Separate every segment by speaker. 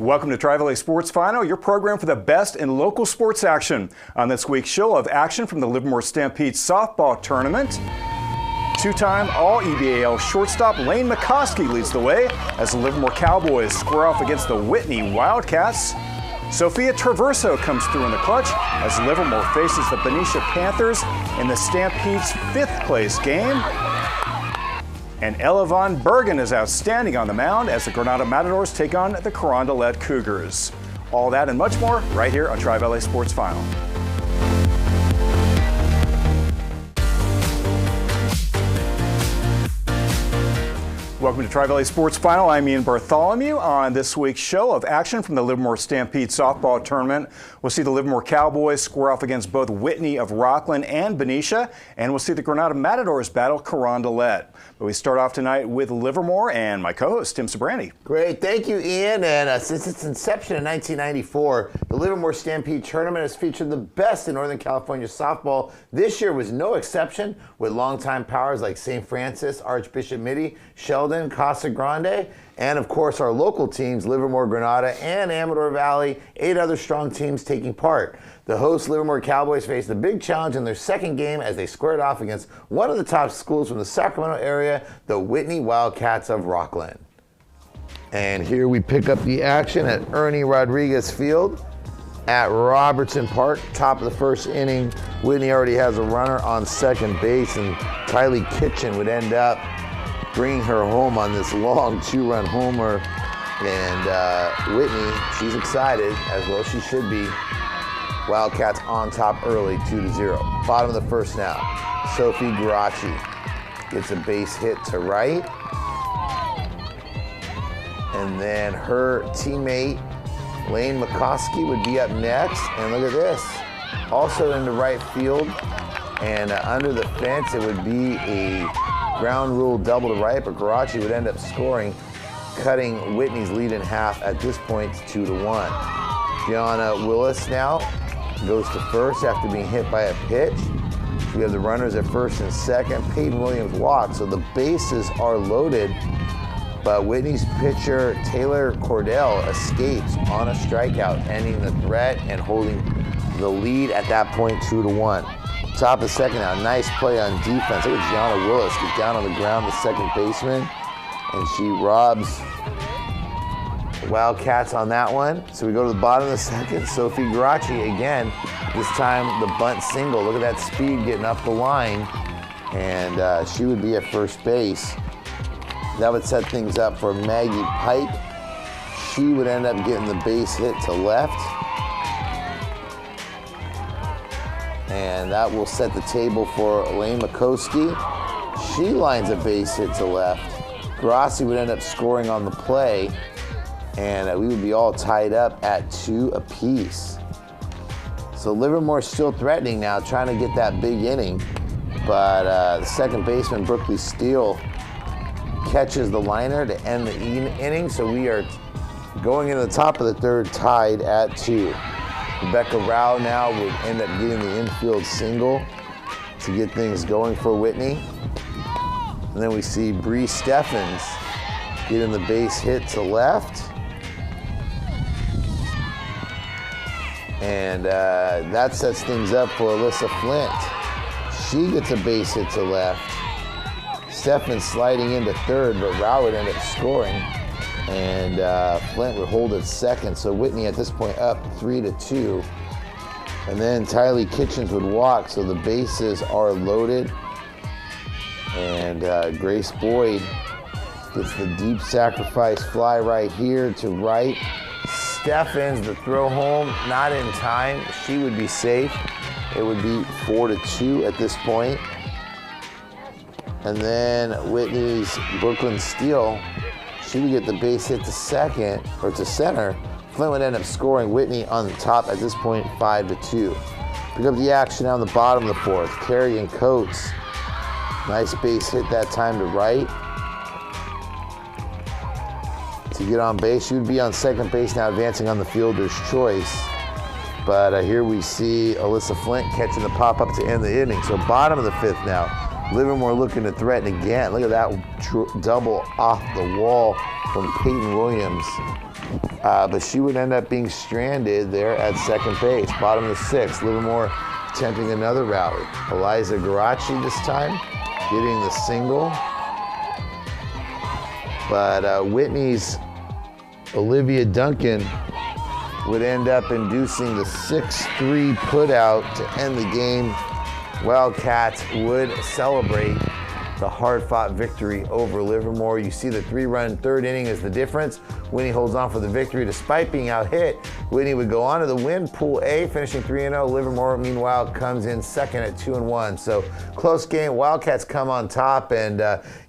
Speaker 1: Welcome to Tri-Valley Sports Final, your program for the best in local sports action. On this week's show of action from the Livermore Stampede softball tournament, two-time All-EBAL shortstop Lane McCoskey leads the way as the Livermore Cowboys square off against the Whitney Wildcats. Sophia Traverso comes through in the clutch as Livermore faces the Benicia Panthers in the Stampede's fifth-place game. And Ella Von Bergen is outstanding on the mound as the Granada Matadors take on the Carondelet Cougars. All that and much more right here on Tri-Valley Sports Final. Welcome to Tri-Valley Sports Final. I'm Ian Bartholomew. On this week's show of action from the Livermore Stampede softball tournament, we'll see the Livermore Cowboys square off against both Whitney of Rockland and Benicia, and we'll see the Granada Matadors battle Carondelet. But we start off tonight with Livermore and my co-host, Tim Sobrani.
Speaker 2: Great. Thank you, Ian. And since its inception in 1994, the Livermore Stampede Tournament has featured the best in Northern California softball. This year was no exception, with longtime powers like St. Francis, Archbishop Mitty, Sheldon, Casa Grande, and of course our local teams, Livermore, Granada, and Amador Valley, 8 other strong teams taking part. The host Livermore Cowboys faced a big challenge in their second game as they squared off against one of the top schools from the Sacramento area, the Whitney Wildcats of Rockland. And here we pick up the action at Ernie Rodriguez Field at Robertson Park. Top of the first inning, Whitney already has a runner on second base, and Kylie Kitchen would end up bringing her home on this long 2-run homer. And Whitney, she's excited, as well she should be. Wildcats on top early, 2-0. Bottom of the first now. Sophie Garachi gets a base hit to right. And then her teammate, Lane McCoskey, would be up next. And look at this. Also into right field. And under the fence, it would be a ground rule double to right, but Garachi would end up scoring, cutting Whitney's lead in half at this point, 2-1. Gianna Willis now goes to first after being hit by a pitch. We have the runners at first and second. Peyton Williams walks, so the bases are loaded, but Whitney's pitcher, Taylor Cordell, escapes on a strikeout, ending the threat and holding the lead at that point, 2-1. Top of the second now, nice play on defense. Look at Gianna Willis get down on the ground, the second baseman, and she robs Wildcats on that one. So we go to the bottom of the second. Sophie Garachi again, this time the bunt single. Look at that speed getting up the line, and she would be at first base. That would set things up for Maggie Pike. She would end up getting the base hit to left, and that will set the table for Elaine McCoskey. She lines a base hit to left. Grassi would end up scoring on the play, and we would be all tied up at 2 apiece. So Livermore still threatening now, trying to get that big inning, but the second baseman, Brooklyn Steele, catches the liner to end the inning, so we are going into the top of the third tied at 2. Rebecca Rao now would end up getting the infield single to get things going for Whitney. And then we see Bree Steffens getting the base hit to left. And that sets things up for Alyssa Flint. She gets a base hit to left. Steffens sliding into third, but Rao would end up scoring. And Flint would hold at second. So Whitney at this point up 3-2. And then Tylee Kitchens would walk, so the bases are loaded. And Grace Boyd gets the deep sacrifice fly right here to right. Steffens, the throw home, not in time. She would be safe. It would be 4-2 at this point. And then Whitney's Brooklyn Steele, she would get the base hit to second, or to center. Flint would end up scoring. Whitney on the top at this point, 5-2. Pick up the action on the bottom of the fourth. Kerrigan Coates, nice base hit that time to right. To get on base, she would be on second base now, advancing on the fielder's choice. But here we see Alyssa Flint catching the pop-up to end the inning. So bottom of the fifth now. Livermore looking to threaten again. Look at that double off the wall from Peyton Williams. But she would end up being stranded there at second base, bottom of the sixth. Livermore attempting another rally. Eliza Garachi this time, getting the single. But Whitney's Olivia Duncan would end up inducing the 6-3 putout to end the game. Wildcats would celebrate the hard-fought victory over Livermore. You see the 3-run third inning is the difference. Whitney holds on for the victory despite being out-hit. Whitney would go on to the win, Pool A, finishing 3-0. Livermore, meanwhile, comes in second at 2-1. So close game. Wildcats come on top, and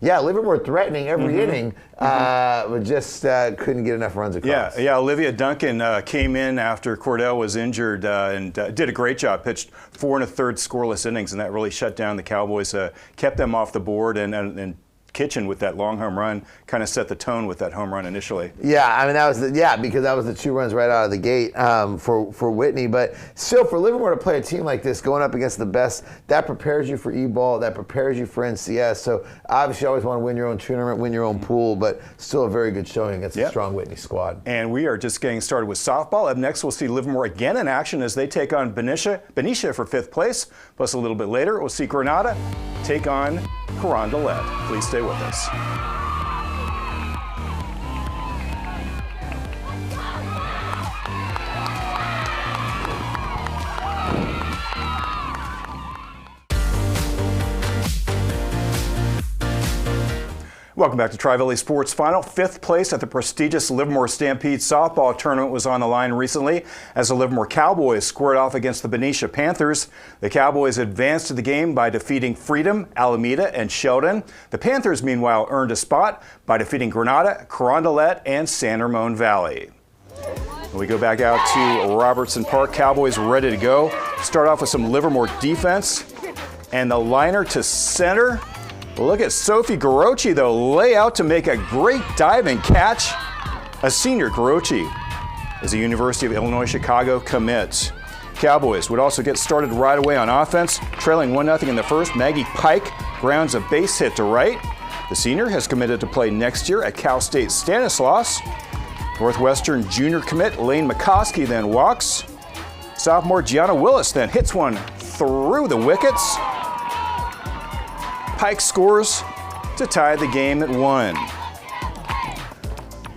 Speaker 2: Livermore threatening every inning, but just couldn't get enough runs across.
Speaker 1: Yeah. Olivia Duncan came in after Cordell was injured and did a great job. Pitched 4 1/3 scoreless innings, and that really shut down the Cowboys, kept them off the board, and Kitchen with that long home run kind of set the tone with that home run initially.
Speaker 2: Yeah, I mean because that was the 2 runs right out of the gate for Whitney. But still, for Livermore to play a team like this, going up against the best, that prepares you for E-ball, that prepares you for NCS. So obviously, you always want to win your own tournament, win your own pool, but still a very good showing against a strong Whitney squad.
Speaker 1: And we are just getting started with softball. Up next, we'll see Livermore again in action as they take on Benicia for 5th place. Plus, a little bit later, we'll see Granada take on Carondelet. Please stay with us. Welcome back to Tri-Valley Sports Final. 5th place at the prestigious Livermore Stampede softball tournament was on the line recently as the Livermore Cowboys squared off against the Benicia Panthers. The Cowboys advanced to the game by defeating Freedom, Alameda, and Sheldon. The Panthers, meanwhile, earned a spot by defeating Granada, Carondelet, and San Ramon Valley. We go back out to Robertson Park. Cowboys ready to go. Start off with some Livermore defense. And the liner to center. Look at Sophie Garochi, though, lay out to make a great diving catch. A senior, Garochi is a University of Illinois Chicago commit. Cowboys would also get started right away on offense, trailing 1-0 in the first. Maggie Pike grounds a base hit to right. The senior has committed to play next year at Cal State Stanislaus. Northwestern junior commit Lane McCoskey then walks. Sophomore Gianna Willis then hits one through the wickets. Pike scores to tie the game at 1.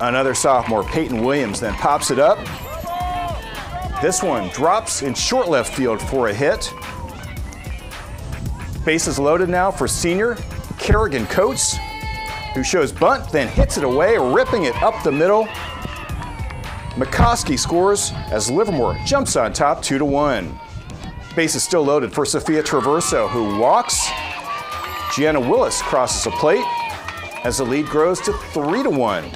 Speaker 1: Another sophomore, Peyton Williams, then pops it up. This one drops in short left field for a hit. Bases loaded now for senior Kerrigan Coates, who shows bunt, then hits it away, ripping it up the middle. McCoskey scores as Livermore jumps on top 2-1. Bases still loaded for Sophia Traverso, who walks. Gianna Willis crosses a plate as the lead grows to 3-1.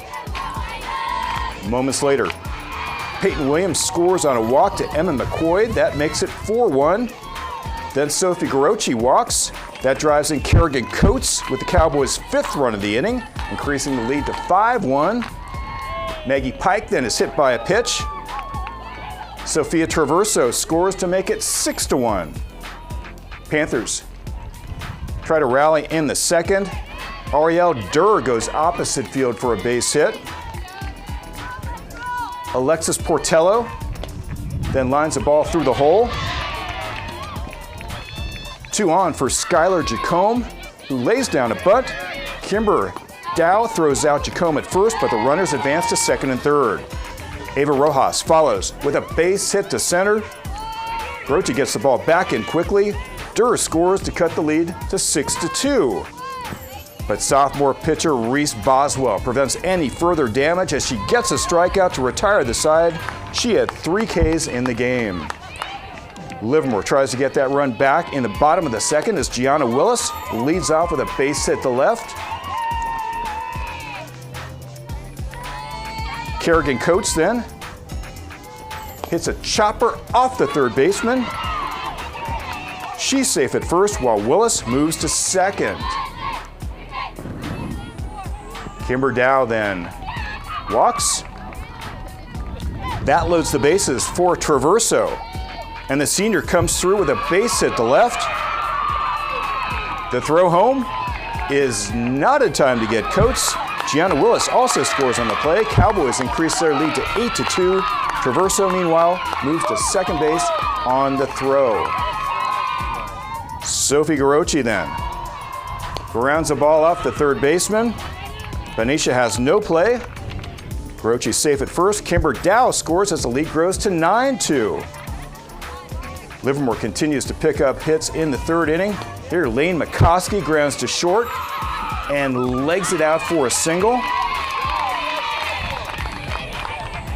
Speaker 1: Moments later, Peyton Williams scores on a walk to Emma McCoy. That makes it 4-1. Then Sophie Garochi walks. That drives in Kerrigan Coates with the Cowboys' 5th run of the inning, increasing the lead to 5-1. Maggie Pike then is hit by a pitch. Sophia Traverso scores to make it 6-1. Panthers try to rally in the second. Ariel Durr goes opposite field for a base hit. Alexis Portello then lines the ball through the hole. 2 on for Skylar Jacome, who lays down a bunt. Kimber Dow throws out Jacome at first, but the runners advance to second and third. Ava Rojas follows with a base hit to center. Garochi gets the ball back in quickly. Durr scores to cut the lead to 6-2. But sophomore pitcher Reese Boswell prevents any further damage as she gets a strikeout to retire the side. She had 3 Ks in the game. Livermore tries to get that run back in the bottom of the second as Gianna Willis leads off with a base hit to left. Kerrigan Coates then hits a chopper off the third baseman. She's safe at first while Willis moves to second. Kimber Dow then walks. That loads the bases for Traverso. And the senior comes through with a base hit to left. The throw home is not a time to get coats. Gianna Willis also scores on the play. Cowboys increase their lead to 8-2. Traverso, meanwhile, moves to second base on the throw. Sophie Garochi then grounds the ball off the third baseman. Benicia has no play. Garochi's safe at first. Kimber Dow scores as the lead grows to 9-2. Livermore continues to pick up hits in the third inning. Here, Lane McCoskey grounds to short and legs it out for a single.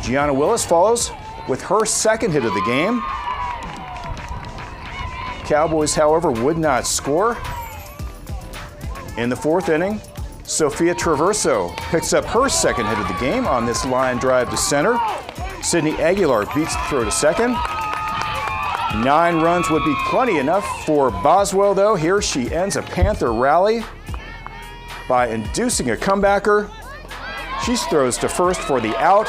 Speaker 1: Gianna Willis follows with her second hit of the game. Cowboys, however, would not score. In the fourth inning, Sophia Traverso picks up her second hit of the game on this line drive to center. Sydney Aguilar beats the throw to second. 9 runs would be plenty enough for Boswell, though. Here she ends a Panther rally by inducing a comebacker. She throws to first for the out.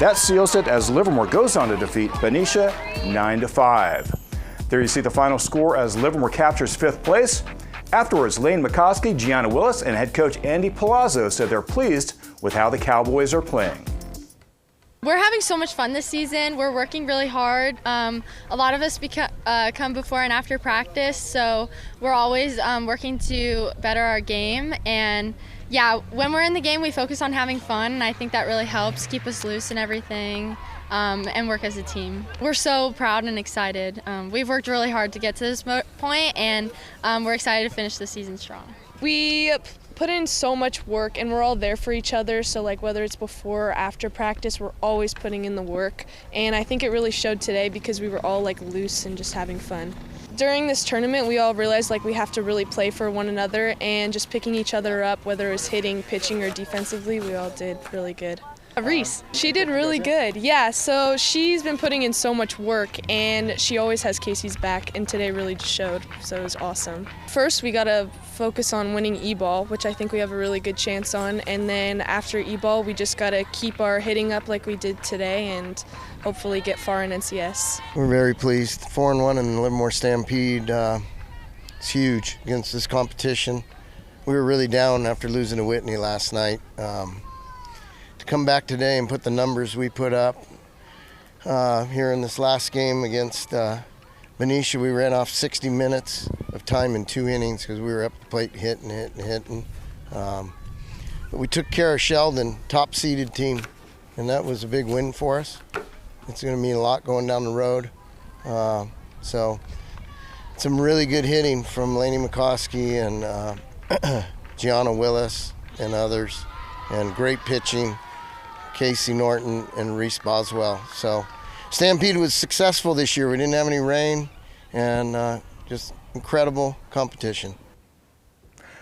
Speaker 1: That seals it as Livermore goes on to defeat Benicia 9-5. There you see the final score as Livermore captures fifth place. Afterwards, Lane McCoskey, Gianna Willis, and head coach Andy Palazzo said they're pleased with how the Cowboys are playing.
Speaker 3: We're having so much fun this season. We're working really hard. A lot of us come before and after practice, so we're always working to better our game. And yeah, when we're in the game, we focus on having fun, and I think that really helps keep us loose and everything, and work as a team. We're so proud and excited. We've worked really hard to get to this point, and we're excited to finish the season strong.
Speaker 4: We put in so much work, and we're all there for each other, so like whether it's before or after practice, we're always putting in the work, and I think it really showed today because we were all like loose and just having fun. During this tournament, we all realized like we have to really play for one another, and just picking each other up, whether it was hitting, pitching, or defensively, we all did really good. Reese, she did really good. Yeah, so she's been putting in so much work, and she always has Casey's back, and today really just showed, so it was awesome. First, we got to focus on winning E-ball, which I think we have a really good chance on, and then after E-ball, we just got to keep our hitting up like we did today and hopefully get far in NCS.
Speaker 5: We're very pleased. 4-1 in the Livermore Stampede. It's huge against this competition. We were really down after losing to Whitney last night. To come back today and put the numbers we put up here in this last game against Benicia, we ran off 60 minutes of time in 2 innings because we were up the plate hitting. But we took care of Sheldon, top-seeded team, and that was a big win for us. It's going to mean a lot going down the road. So some really good hitting from Lainey McCoskey and Gianna Willis and others, and great pitching, Casey Norton and Reese Boswell. So Stampede was successful this year. We didn't have any rain, and just incredible competition.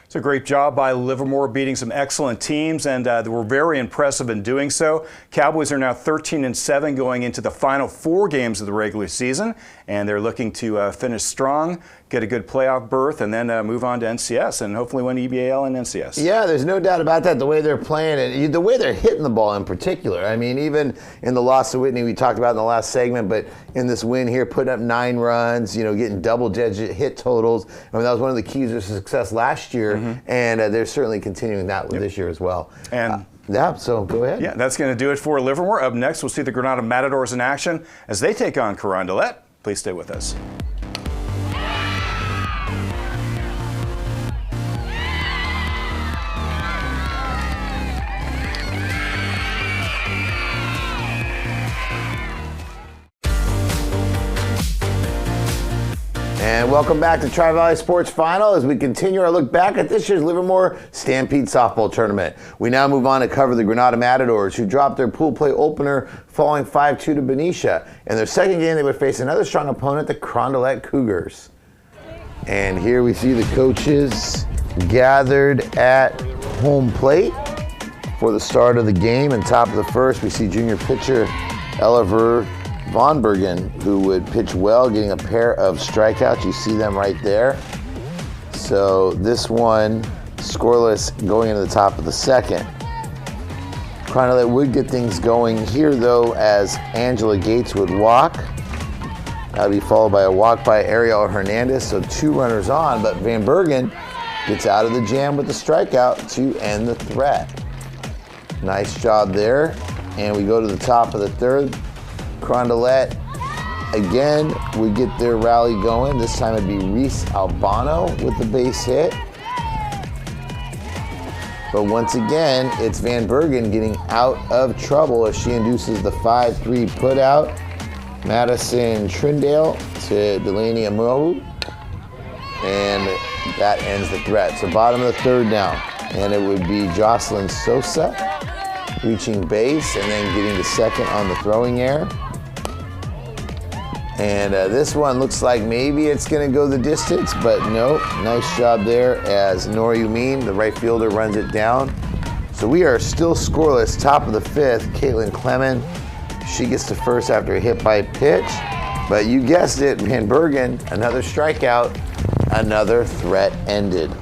Speaker 1: It's a great job by Livermore beating some excellent teams, and they were very impressive in doing so. Cowboys are now 13-7 going into the final 4 games of the regular season, and they're looking to finish strong, get a good playoff berth, and then move on to NCS and hopefully win EBAL and NCS.
Speaker 2: Yeah, there's no doubt about that. The way they're playing it, the way they're hitting the ball in particular. I mean, even in the loss to Whitney, we talked about in the last segment, but in this win here, putting up 9 runs, getting double-digit hit totals. I mean, that was one of the keys to success last year, and they're certainly continuing that with this year as well.
Speaker 1: And
Speaker 2: yeah, so go ahead.
Speaker 1: Yeah, that's going to do it for Livermore. Up next, we'll see the Granada Matadors in action as they take on Carondelet. Please stay with us.
Speaker 2: And welcome back to Tri-Valley Sports Final as we continue our look back at this year's Livermore Stampede Softball Tournament. We now move on to cover the Granada Matadors, who dropped their pool play opener falling 5-2 to Benicia. In their second game, they would face another strong opponent, the Carondelet Cougars. And here we see the coaches gathered at home plate for the start of the game. And top of the first, we see junior pitcher Oliver Von Bergen, who would pitch well, getting a pair of strikeouts. You see them right there. So this one scoreless going into the top of the second. Carondelet would get things going here, though, as Angela Gates would walk. That would be followed by a walk by Ariel Hernandez, so 2 runners on. But Van Bergen gets out of the jam with the strikeout to end the threat. Nice job there. And we go to the top of the third. Carondelet again would get their rally going. This time it'd be Reese Albano with the base hit. But once again, it's Van Bergen getting out of trouble as she induces the 5-3 putout. Madison Trindale to Delaney Amohu. And that ends the threat. So bottom of the third now. And it would be Jocelyn Sosa reaching base and then getting to second on the throwing error. And this one looks like maybe it's going to go the distance, but nope. Nice job there as Nora Yumin, the right fielder, runs it down. So we are still scoreless. Top of the fifth, Caitlin Clement. She gets to first after a hit by pitch. But you guessed it, Van Bergen, another strikeout, another threat ended.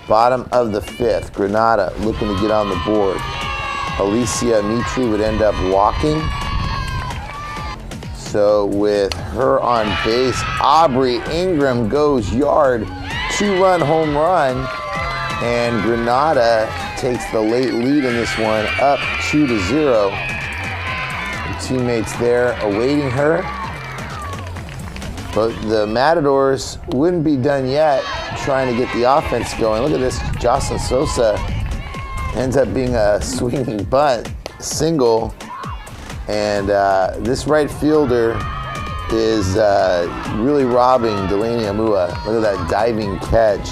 Speaker 2: Bottom of the fifth, Granada looking to get on the board. Alicia Mitri would end up walking. So with her on base, Aubrey Ingram goes yard, 2-run home run, and Granada takes the late lead in this one up 2-0. The teammates there awaiting her. But the Matadors wouldn't be done yet trying to get the offense going. Look at this, Jocelyn Sosa ends up being a swinging bunt, single. And this right fielder is really robbing Delaney Amua. Look at that diving catch.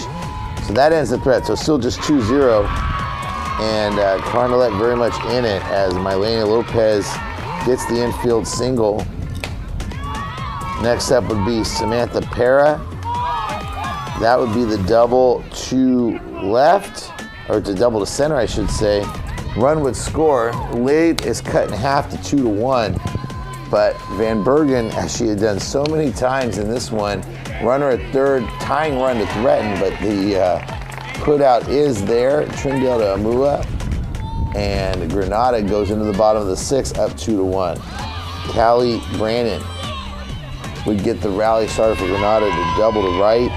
Speaker 2: So that ends the threat. So still just 2-0. And Carondelet very much in it as Mylenia Lopez gets the infield single. Next up would be Samantha Para. That would be the double to left, or to double to center, I should say. Run would score. Lead is cut in half to 2-1. But Van Bergen, as she had done so many times in this one, runner at third, tying run to threaten, but the putout is there. Trindale to Amua. And Granada goes into the bottom of the sixth, up 2-1. Callie Brannon would get the rally started for Granada to double to right.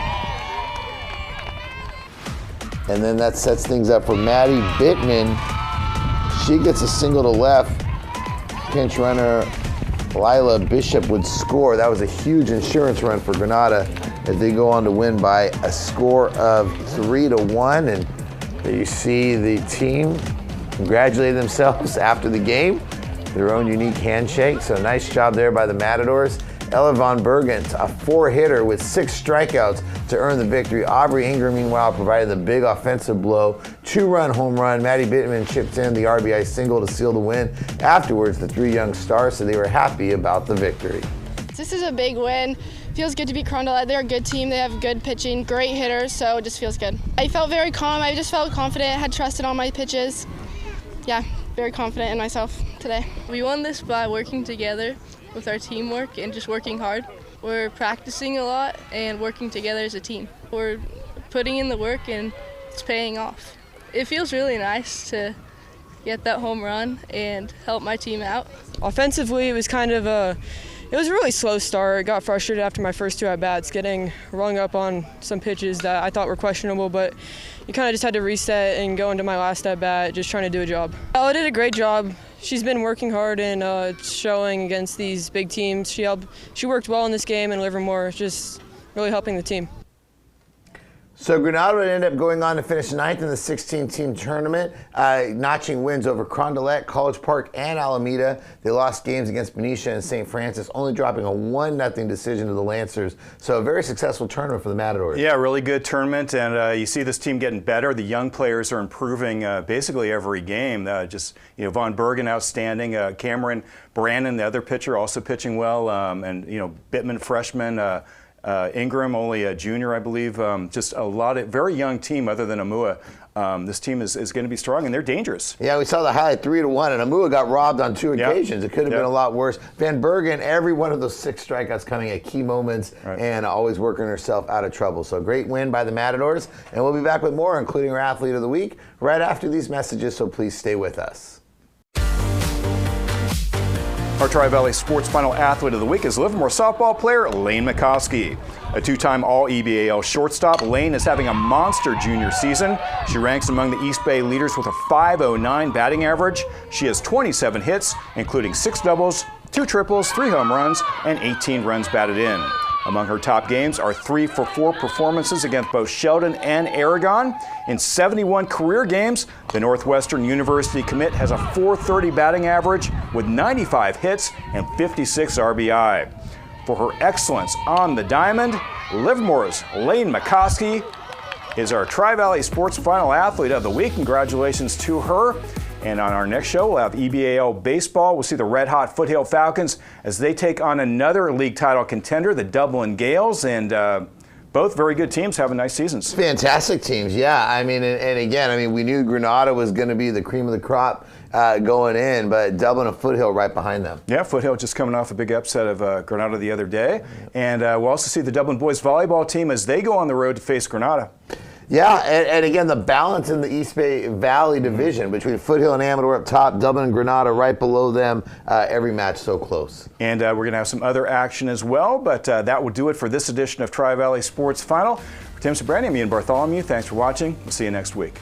Speaker 2: And then that sets things up for Maddie Bittman. She gets a single to left. Pinch runner Lila Bishop would score. That was a huge insurance run for Granada as they go on to win by a score of 3-1. And there you see the team congratulate themselves after the game. Their own unique handshake. So nice job there by the Matadors. Ella Von Bergen, a 4-hitter with 6 strikeouts to earn the victory. Aubrey Ingram, meanwhile, provided the big offensive blow. 2-run home run. Maddie Bittman chipped in the RBI single to seal the win. Afterwards, the 3 young stars said they were happy about the victory.
Speaker 6: This is a big win. Feels good to beat Carondelet. They're a good team. They have good pitching, great hitters, so it just feels good. I felt very calm. I just felt confident, had trusted on my pitches. Yeah, very confident in myself today.
Speaker 4: We won this by working together with our teamwork and just working hard. We're practicing a lot and working together as a team. We're putting in the work and it's paying off. It feels really nice to get that home run and help my team out.
Speaker 7: Offensively, it was kind of a really slow start. Got frustrated after my first 2 at-bats, getting rung up on some pitches that I thought were questionable, but you kind of just had to reset and go into my last at-bat, just trying to do a job. Ella did a great job. She's been working hard and showing against these big teams. She worked well in this game, and Livermore just really helping the team.
Speaker 2: So Granada would end up going on to finish 9th in the 16-team tournament, notching wins over Carondelet, College Park, and Alameda. They lost games against Benicia and St. Francis, only dropping a 1-0 decision to the Lancers. So a very successful tournament for the Matadors.
Speaker 1: Yeah, really good tournament, and you see this team getting better. The young players are improving basically every game. Von Bergen outstanding, Cameron Brandon, the other pitcher, also pitching well, and Bittman, freshman. Ingram, only a junior, I believe. Just a lot of very young team other than Amua. This team is going to be strong, and they're dangerous.
Speaker 2: Yeah, we saw the highlight 3-1, and Amua got robbed on 2 occasions. It could have been a lot worse. Van Bergen, every one of those 6 strikeouts coming at key moments and always working herself out of trouble. So great win by the Matadors, and we'll be back with more, including our Athlete of the Week, right after these messages, so please stay with us.
Speaker 1: Our Tri-Valley Sports Final Athlete of the Week is Livermore softball player Lane McCoskey. A two-time All-EBAL shortstop, Lane is having a monster junior season. She ranks among the East Bay leaders with a .509 batting average. She has 27 hits, including 6 doubles, 2 triples, 3 home runs, and 18 runs batted in. Among her top games are 3-for-4 performances against both Sheldon and Aragon. In 71 career games, the Northwestern University commit has a .430 batting average with 95 hits and 56 RBI. For her excellence on the diamond, Livermore's Lane McCoskey is our Tri-Valley Sports Final Athlete of the Week. Congratulations to her. And on our next show, we'll have EBAL baseball. We'll see the red-hot Foothill Falcons as they take on another league title contender, the Dublin Gales, and both very good teams having nice seasons.
Speaker 2: Fantastic teams, yeah. I mean, and again, I mean, we knew Granada was going to be the cream of the crop going in, but Dublin and Foothill right behind them.
Speaker 1: Yeah, Foothill just coming off a big upset of Granada the other day. And we'll also see the Dublin boys volleyball team as they go on the road to face Granada.
Speaker 2: Yeah, and again, the balance in the East Bay Valley division between Foothill and Amador up top, Dublin and Granada right below them, every match so close.
Speaker 1: And we're going to have some other action as well, but that will do it for this edition of Tri-Valley Sports Final. For Tim Sabrani, I'm Ian Bartholomew. Thanks for watching. We'll see you next week.